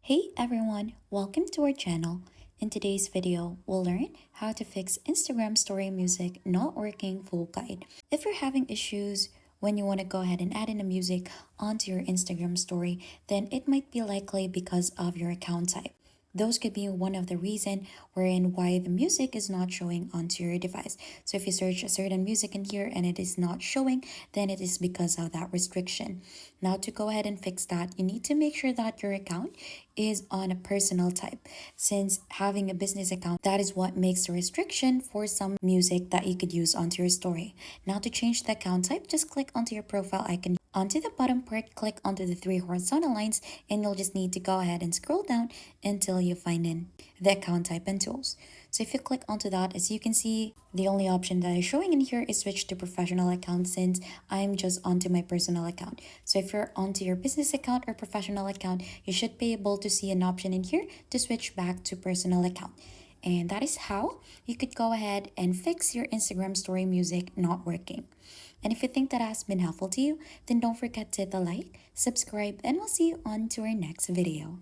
Hey everyone, welcome to our channel. In today's video, we'll learn how to fix Instagram story music not working full guide. If you're having issues when you want to go ahead and add in a music onto your Instagram story, then it might be likely because of your account type. Those could be one of the reason wherein why the music is not showing onto your device. So if you search a certain music in here and it is not showing, then it is because of that restriction. Now to go ahead and fix that, you need to make sure that your account is on a personal type. Since having a business account, that is what makes the restriction for some music that you could use onto your story. Now to change the account type, just click onto your profile icon. Onto the bottom part, click onto the three horizontal lines and you'll just need to go ahead and scroll down until you find in the account type and tools. So if you click onto that, as you can see, the only option that is showing in here is switch to professional account since I'm just onto my personal account. So if you're onto your business account or professional account, you should be able to see an option in here to switch back to personal account. And that is how you could go ahead and fix your Instagram story music not working. And if you think that has been helpful to you, then don't forget to hit the like, subscribe, and we'll see you on to our next video.